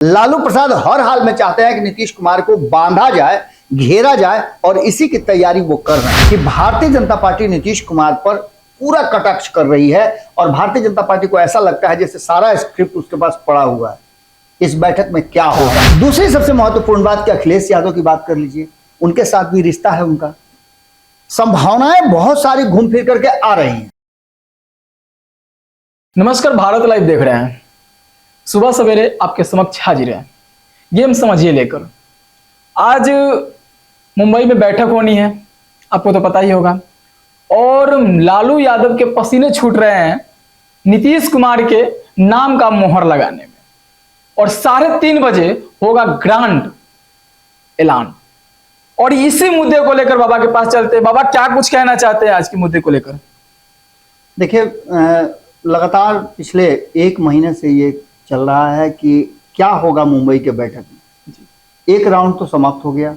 लालू प्रसाद हर हाल में चाहते हैं कि नीतीश कुमार को बांधा जाए, घेरा जाए और इसी की तैयारी वो कर रहे हैं कि भारतीय जनता पार्टी नीतीश कुमार पर पूरा कटाक्ष कर रही है और भारतीय जनता पार्टी को ऐसा लगता है जैसे सारा स्क्रिप्ट उसके पास पड़ा हुआ है। इस बैठक में क्या होगा। दूसरी सबसे महत्वपूर्ण बात कि अखिलेश यादव की बात कर लीजिए, उनके साथ भी रिश्ता है उनका, संभावनाएं बहुत सारी घूम फिर करके आ रही हैं। नमस्कार, भारत लाइव देख रहे हैं। सुबह सवेरे आपके समक्ष हाजिर है गेम समझिए लेकर। आज मुंबई में बैठक होनी है, आपको तो पता ही होगा, और लालू यादव के पसीने छूट रहे हैं नीतीश कुमार के नाम का मोहर लगाने में। और 3:30 बजे होगा ग्रांड ऐलान। और इसी मुद्दे को लेकर बाबा के पास चलते हैं। बाबा, क्या कुछ कहना चाहते हैं आज के मुद्दे को लेकर? देखिए, लगातार पिछले 1 महीने से ये चल रहा है कि क्या होगा मुंबई के बैठक में। एक राउंड तो समाप्त हो गया।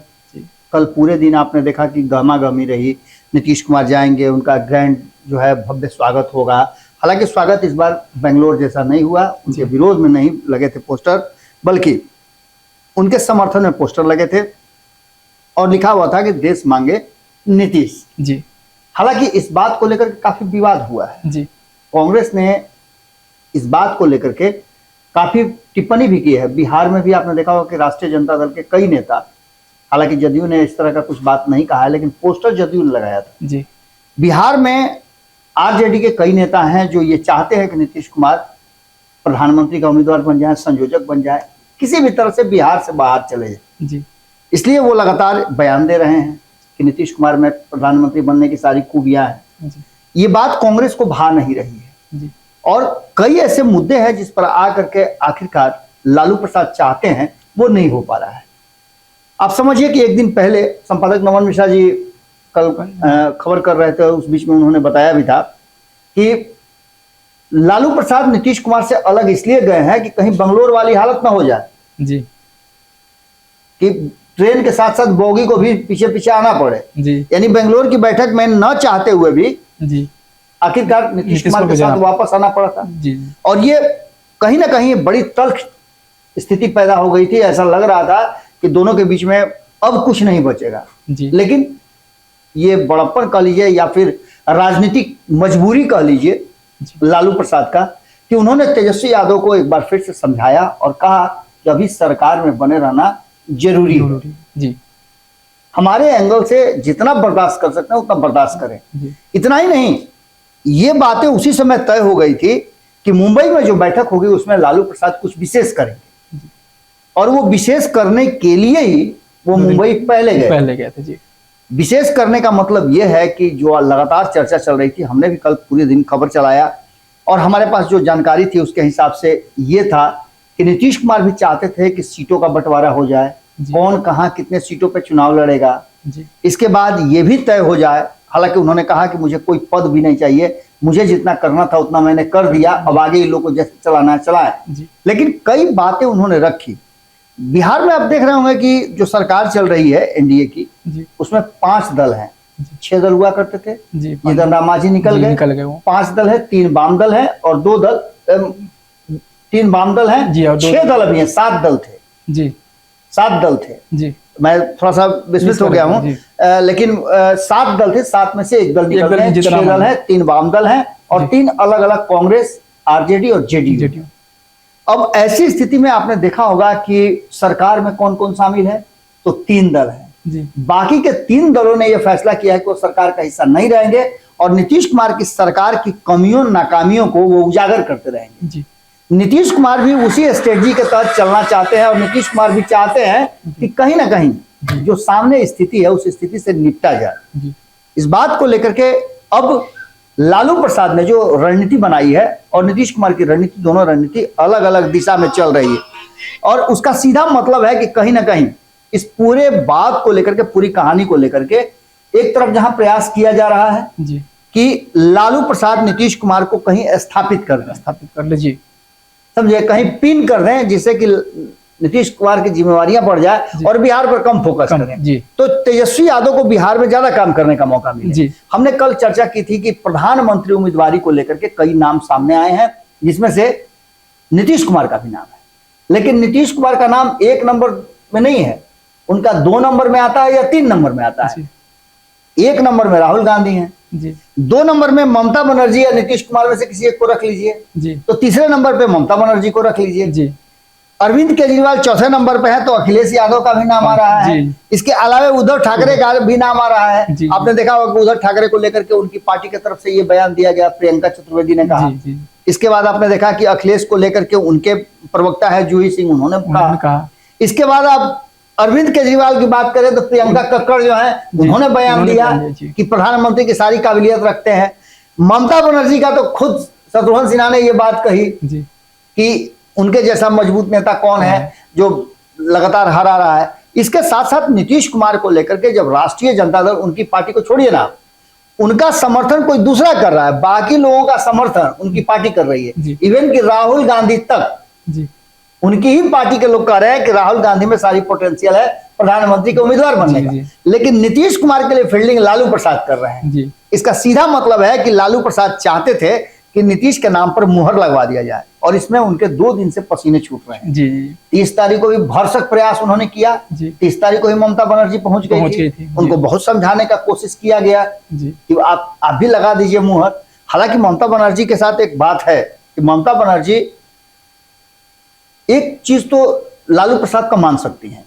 कल पूरे दिन आपने देखा कि गहमागहमी रही। नीतीश कुमार जाएंगे, उनका ग्रैंड जो है भव्य स्वागत होगा। हालांकि स्वागत इस बार बेंगलोर जैसा नहीं हुआ, उनके विरोध में नहीं लगे थे पोस्टर, बल्कि उनके समर्थन में पोस्टर लगे थे और लिखा हुआ था कि देश मांगे नीतीश जी। हालांकि इस बात को लेकर काफी विवाद हुआ है जी। कांग्रेस ने इस बात को लेकर के काफी टिप्पणी भी की है। बिहार में भी आपने देखा होगा कि राष्ट्रीय जनता दल के कई नेता, हालांकि जदयू ने इस तरह का कुछ बात नहीं कहा है, लेकिन पोस्टर जदयू ने लगाया था जी। बिहार में आरजेडी के कई नेता हैं जो ये चाहते हैं कि नीतीश कुमार प्रधानमंत्री का उम्मीदवार बन जाए, संयोजक बन जाए, किसी भी तरह से बिहार से बाहर चले जाए। जी। इसलिए वो लगातार बयान दे रहे हैं कि नीतीश कुमार में प्रधानमंत्री बनने की सारी खूबियां हैं। ये बात कांग्रेस को भा नहीं रही है। जी। और कई ऐसे मुद्दे हैं जिस पर आकर के आखिरकार लालू प्रसाद चाहते हैं, वो नहीं हो पा रहा है। आप समझिए कि एक दिन पहले संपादक नमन मिश्रा जी कल खबर कर रहे थे, उस बीच में उन्होंने बताया भी था कि लालू प्रसाद नीतीश कुमार से अलग इसलिए गए हैं कि कहीं बंगलोर वाली हालत ना हो जाए जी, कि ट्रेन के साथ साथ बोगी को भी पीछे पीछे आना पड़े जी। यानी बेंगलोर की बैठक में न चाहते हुए भी जी आखिरकार नीतीश कुमार के साथ वापस आना पड़ा था जी। और ये कहीं ना कहीं बड़ी तल्ख स्थिति पैदा हो गई थी। ऐसा लग रहा था कि दोनों के बीच में अब कुछ नहीं बचेगा जी। लेकिन ये बड़प्पन कह लीजिए या फिर राजनीतिक मजबूरी कह लीजिए लालू प्रसाद का, कि उन्होंने तेजस्वी यादव को एक बार फिर से समझाया और कहा कि अभी सरकार में बने रहना जरूरी है जी। हमारे एंगल से जितना बर्दाश्त कर सकते हैं उतना बर्दाश्त करें। इतना ही नहीं, ये बातें उसी समय तय हो गई थी कि मुंबई में जो बैठक होगी उसमें लालू प्रसाद कुछ विशेष करेंगे और वो विशेष करने के लिए ही वो मुंबई पहले गए थे जी। विशेष करने का मतलब ये है कि जो लगातार चर्चा चल रही थी, हमने भी कल पूरे दिन खबर चलाया और हमारे पास जो जानकारी थी उसके हिसाब से ये था कि नीतीश कुमार भी चाहते थे कि सीटों का बंटवारा हो जाए, कौन कहां कितने सीटों पे चुनाव लड़ेगा जी। इसके बाद ये भी तय हो जाए। हालांकि उन्होंने कहा कि मुझे कोई पद भी नहीं चाहिए, मुझे जितना करना था उतना मैंने कर दिया, अब आगे इन लोगों को जैसे चलाना है चलाएं। लेकिन कई बातें उन्होंने रखी। बिहार में आप देख रहे होंगे कि जो सरकार चल रही है एनडीए की, उसमें 5 दल हैं। 6 दल हुआ करते थे, जितन राम मांझी निकल गए 5 दल है, 3 वाम दल है और 2 दल 3 वाम दल है जी, और 6 दल अभी हैं। 7 दल थे जी, 7 दल थे जी। मैं थोड़ा सा विस्मित हो गया हूँ, लेकिन 7 दल थे, 7 में से 1 दल निकल गए। 6 दल है, 3 वाम दल है और 3 अलग अलग कांग्रेस, आरजेडी और जेडीयू। अब ऐसी स्थिति में आपने देखा होगा कि सरकार में कौन कौन शामिल है, तो 3 दल हैं। बाकी के 3 दलों ने यह फैसला किया है कि वो सरकार का हिस्सा नहीं रहेंगे और नीतीश कुमार की सरकार की कमियों नाकामियों को वो उजागर करते रहेंगे जी। नीतीश कुमार भी उसी स्ट्रेटजी के तहत चलना चाहते हैं और नीतीश कुमार भी चाहते हैं कि कहीं ना कहीं जो सामने स्थिति है उस स्थिति से निपटा जाए। इस बात को लेकर के अब लालू प्रसाद ने जो रणनीति बनाई है और नीतीश कुमार की रणनीति, दोनों रणनीति अलग अलग दिशा में चल रही है और उसका सीधा मतलब है कि कहीं ना कहीं इस पूरे बात को लेकर के, पूरी कहानी को लेकर के एक तरफ जहां प्रयास किया जा रहा है जी कि लालू प्रसाद नीतीश कुमार को कहीं स्थापित कर ले जी, समझे, कहीं पिन कर दें जिससे कि नीतीश कुमार की जिम्मेवारियां बढ़ जाए और बिहार पर कम फोकस करें जी। तो तेजस्वी यादव को बिहार में ज्यादा काम करने का मौका मिले जी। हमने कल चर्चा की थी कि प्रधानमंत्री उम्मीदवारी को लेकर के कई नाम सामने आए हैं, जिसमें से नीतीश कुमार का भी नाम है। लेकिन नीतीश कुमार का नाम 1 नंबर में नहीं है, उनका 2 नंबर में आता है या 3 नंबर में आता है। 1 नंबर में राहुल गांधी हैं जी, 2 नंबर में ममता बनर्जी या नीतीश कुमार में से किसी एक को रख लीजिए जी, तो तीसरे नंबर पे ममता बनर्जी को रख लीजिए जी। अरविंद केजरीवाल चौथे नंबर पे है तो अखिलेश यादव का भी नाम आ रहा है। इसके अलावा उद्धव ठाकरे का भी नाम आ रहा है। आपने देखा होगा उद्धव ठाकरे को लेकर के उनकी पार्टी की तरफ से ये बयान दिया गया, प्रियंका चतुर्वेदी ने कहा। इसके बाद आपने देखा कि अखिलेश को लेकर के उनके प्रवक्ता है जूही सिंह, उन्होंने कहा। इसके बाद आप अरविंद केजरीवाल की बात करें तो प्रियंका कक्कड़ जो है उन्होंने बयान दिया कि प्रधानमंत्री की सारी काबिलियत रखते हैं। ममता बनर्जी का तो खुद शत्रुघ्न सिन्हा ने ये बात कही कि उनके जैसा मजबूत नेता कौन है जो लगातार हरा रहा है। इसके साथ साथ नीतीश कुमार को लेकर के जब राष्ट्रीय जनता दल, उनकी पार्टी को छोड़िए ना, उनका समर्थन कोई दूसरा कर रहा है, बाकी लोगों का समर्थन उनकी पार्टी कर रही है। इवन कि राहुल गांधी तक उनकी ही पार्टी के लोग कह रहे हैं कि राहुल गांधी में सारी पोटेंशियल है प्रधानमंत्री के उम्मीदवार बनने का, लेकिन नीतीश कुमार के लिए फील्डिंग लालू प्रसाद कर रहे हैं। इसका सीधा मतलब है कि लालू प्रसाद चाहते थे कि नीतीश के नाम पर मुहर लगवा दिया जाए, और इसमें उनके 2 दिन से पसीने छूट रहे हैं जी। 30 तारीख को भी भरसक प्रयास उन्होंने किया। 30 तारीख को ही ममता बनर्जी पहुंच गई थी। उनको बहुत समझाने का कोशिश किया गया कि आप भी लगा दीजिए मुहर। हालांकि ममता बनर्जी के साथ एक बात है कि ममता बनर्जी एक चीज तो लालू प्रसाद का मान सकती हैं,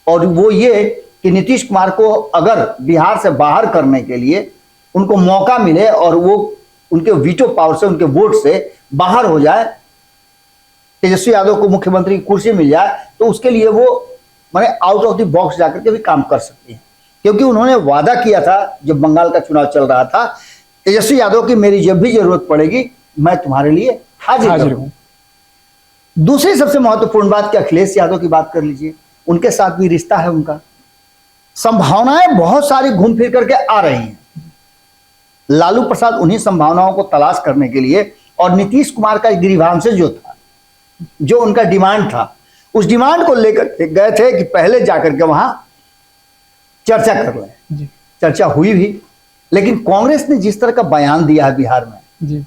और वो ये कि नीतीश कुमार को अगर बिहार से बाहर करने के लिए उनको मौका मिले और वो उनके वीटो पावर से, उनके वोट से बाहर हो जाए, तेजस्वी यादव को मुख्यमंत्री की कुर्सी मिल जाए, तो उसके लिए वो माने आउट ऑफ द बॉक्स जाकर के भी काम कर सकती हैं। क्योंकि उन्होंने वादा किया था जब बंगाल का चुनाव चल रहा था, तेजस्वी यादव की मेरी जब भी जरूरत पड़ेगी मैं तुम्हारे लिए हाजिर हूं। दूसरी सबसे महत्वपूर्ण बात कि अखिलेश यादव की बात कर लीजिए, उनके साथ भी रिश्ता है उनका। संभावनाएं बहुत सारी घूम फिर करके आ रही हैं। लालू प्रसाद उन्हीं संभावनाओं को तलाश करने के लिए, और नीतीश कुमार का ग्रीवांश जो था, जो उनका डिमांड था, उस डिमांड को लेकर गए थे कि पहले जाकर के वहां चर्चा कर लें। चर्चा हुई भी, लेकिन कांग्रेस ने जिस तरह का बयान दिया है बिहार में,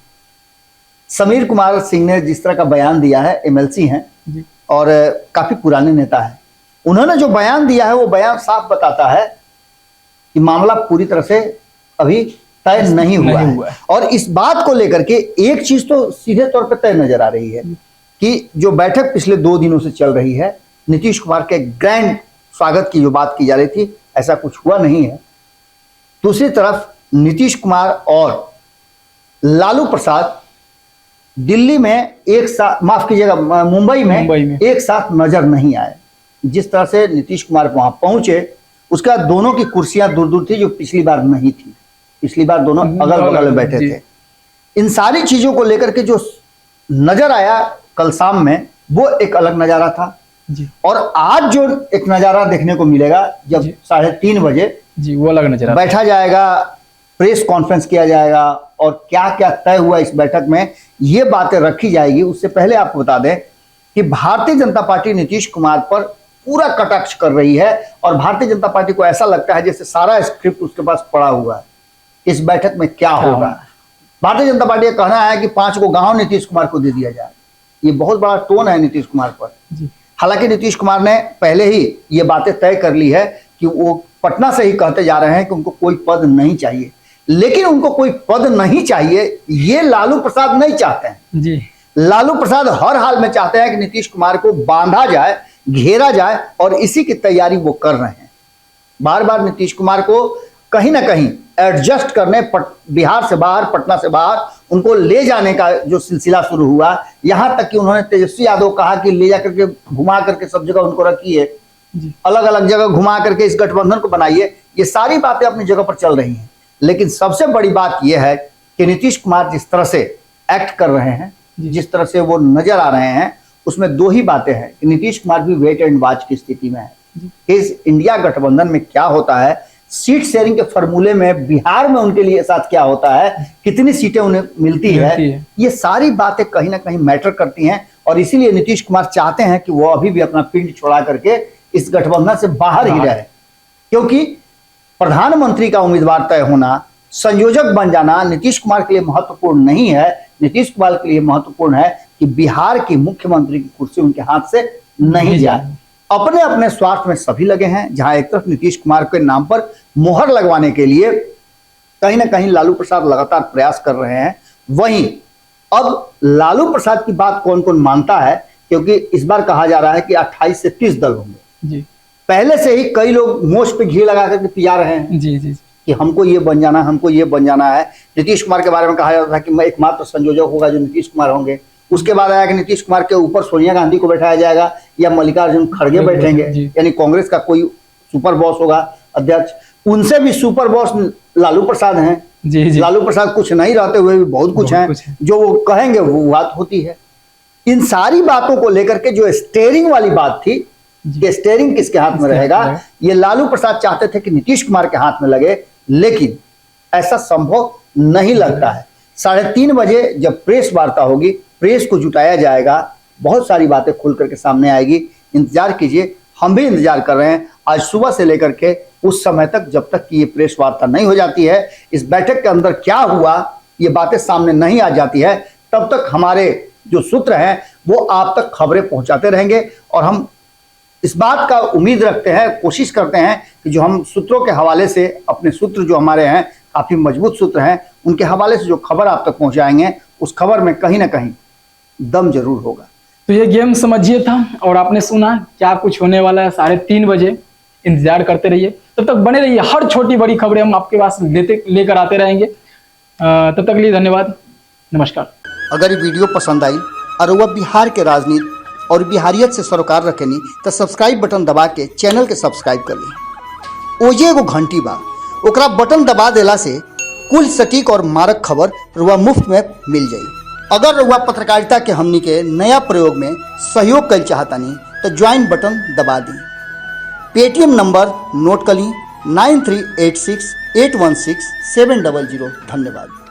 समीर कुमार सिंह ने जिस तरह का बयान दिया है, एमएलसी हैं और काफी पुराने नेता हैं, उन्होंने जो बयान दिया है वो बयान साफ बताता है कि मामला पूरी तरह से अभी तय नहीं हुआ है। और इस बात को लेकर के एक चीज तो सीधे तौर पर तय नजर आ रही है कि जो बैठक पिछले 2 दिनों से चल रही है, नीतीश कुमार के ग्रैंड स्वागत की जो बात की जा रही थी, ऐसा कुछ हुआ नहीं है। दूसरी तरफ नीतीश कुमार और लालू प्रसाद दिल्ली में एक साथ, माफ कीजिएगा मुंबई में एक साथ नजर नहीं आए। जिस तरह से नीतीश कुमार वहां पहुंचे, उसका दोनों की कुर्सियां दूर दूर थी, जो पिछली बार नहीं थी। पिछली बार दोनों अगल बगल में बैठे थे। इन सारी चीजों को लेकर के जो नजर आया कल शाम में, वो एक अलग नजारा था जी। और आज जो एक नजारा देखने को मिलेगा, जब 3:30 बजे जी, वो अलग नजारा बैठा जाएगा, प्रेस कॉन्फ्रेंस किया जाएगा और क्या क्या तय हुआ इस बैठक में, ये बातें रखी जाएगी। उससे पहले आपको बता दें कि भारतीय जनता पार्टी नीतीश कुमार पर पूरा कटाक्ष कर रही है, और भारतीय जनता पार्टी को ऐसा लगता है जैसे सारा स्क्रिप्ट उसके पास पड़ा हुआ है, इस बैठक में क्या होगा। भारतीय जनता पार्टी का कहना है कि 5 को गांव नीतीश कुमार को दे दिया जाए। ये बहुत बड़ा टोन है नीतीश कुमार पर। हालांकि नीतीश कुमार ने पहले ही ये बातें तय कर ली है कि वो पटना से ही कहते जा रहे हैं कि उनको कोई पद नहीं चाहिए, लेकिन उनको कोई पद नहीं चाहिए ये लालू प्रसाद नहीं चाहते हैं जी। लालू प्रसाद हर हाल में चाहते हैं कि नीतीश कुमार को बांधा जाए, घेरा जाए, और इसी की तैयारी वो कर रहे हैं। बार बार नीतीश कुमार को कहीं ना कहीं एडजस्ट करने, बिहार से बाहर, पटना से बाहर उनको ले जाने का जो सिलसिला शुरू हुआ, यहां तक कि उन्होंने तेजस्वी यादव कहा कि ले जाकर के घुमा करके सब जगह उनको रखिए, अलग अलग जगह घुमा करके इस गठबंधन को बनाइए। ये सारी बातें अपनी जगह पर चल रही हैं, लेकिन सबसे बड़ी बात यह है कि नीतीश कुमार जिस तरह से एक्ट कर रहे हैं, जिस तरह से वो नजर आ रहे हैं, उसमें 2 ही बातें हैं कि नीतीश कुमार भी वेट एंड वॉच की स्थिति में है। इस इंडिया गठबंधन में क्या होता है, सीट शेयरिंग के फॉर्मूले में बिहार में उनके लिए साथ क्या होता है, कितनी सीटें उन्हें मिलती है, ये सारी बातें कहीं ना कहीं मैटर करती हैं। और इसीलिए नीतीश कुमार चाहते हैं कि वो अभी भी अपना पिंड छोड़ा करके इस गठबंधन से बाहर ही रहे, क्योंकि प्रधानमंत्री का उम्मीदवार तय होना, संयोजक बन जाना नीतीश कुमार के लिए महत्वपूर्ण नहीं है। नीतीश कुमार के लिए महत्वपूर्ण है कि बिहार की मुख्यमंत्री की कुर्सी उनके हाथ से नहीं जाए। अपने अपने स्वार्थ में सभी लगे हैं। जहां एक तरफ नीतीश कुमार के नाम पर मोहर लगवाने के लिए कहीं ना कहीं लालू प्रसाद लगातार प्रयास कर रहे हैं, वहीं अब लालू प्रसाद की बात कौन कौन मानता है, क्योंकि इस बार कहा जा रहा है कि 28 से 30 दल होंगे जी। पहले से ही कई लोग मोछ पे घी लगा करके पिया रहे हैं जी जी कि हमको ये बन जाना, हमको ये बन जाना है। नीतीश कुमार के बारे में कहा जाता था कि मैं एकमात्र संयोजक होगा जो नीतीश कुमार होंगे। उसके बाद आया कि नीतीश कुमार के ऊपर सोनिया गांधी को बैठाया जाएगा या मल्लिकार्जुन खड़गे बैठेंगे, यानी कांग्रेस का कोई सुपर बॉस होगा अध्यक्ष। उनसे भी सुपर बॉस लालू प्रसाद हैं जी जी। लालू प्रसाद कुछ नहीं रहते हुए भी बहुत कुछ हैं, जो वो कहेंगे वो बात होती है। इन सारी बातों को लेकर के जो स्टेयरिंग वाली बात थी कि स्टेयरिंग किसके हाथ में रहेगा, ये लालू प्रसाद चाहते थे कि नीतीश कुमार के हाथ में लगे, लेकिन ऐसा संभव नहीं लगता है। 3:30 बजे जब प्रेस वार्ता होगी, प्रेस को जुटाया जाएगा, बहुत सारी बातें खुल करके सामने आएगी। इंतजार कीजिए, हम भी इंतजार कर रहे हैं आज सुबह से लेकर के उस समय तक, जब तक कि ये प्रेस वार्ता नहीं हो जाती है, इस बैठक के अंदर क्या हुआ ये बातें सामने नहीं आ जाती है, तब तक हमारे जो सूत्र हैं वो आप तक खबरें पहुंचाते रहेंगे। और हम इस बात का उम्मीद रखते हैं, कोशिश करते हैं कि जो हम सूत्रों के हवाले से, अपने सूत्र जो हमारे हैं काफी मजबूत सूत्र हैं, उनके हवाले से जो खबर आप तक पहुंचाएंगे उस खबर में कहीं ना कहीं दम जरूर होगा। तो ये गेम समझिए था और आपने सुना क्या कुछ होने वाला है। 3:30 बजे इंतजार करते रहिए, तब तक बने रहिए। हर छोटी बड़ी खबरें हम आपके पास लेकर आते रहेंगे। तब तक के लिए धन्यवाद, नमस्कार। अगर ये वीडियो पसंद आई और वह बिहार के राजनीति और बिहारियत से सरोकार रखेनी तो सब्सक्राइब बटन दबा के चैनल के सब्सक्राइब कर ली। ओजे एगो घंटी बा, ओकरा बटन दबा देला से कुल सटीक और मारक खबर रुआ मुफ्त में मिल जाई। अगर रुआ पत्रकारिता के हमनी के नया प्रयोग में सहयोग कर चाहतानी तो ज्वाइन बटन दबा दी। पेटीएम नंबर नोट कर ली 9386816700। धन्यवाद।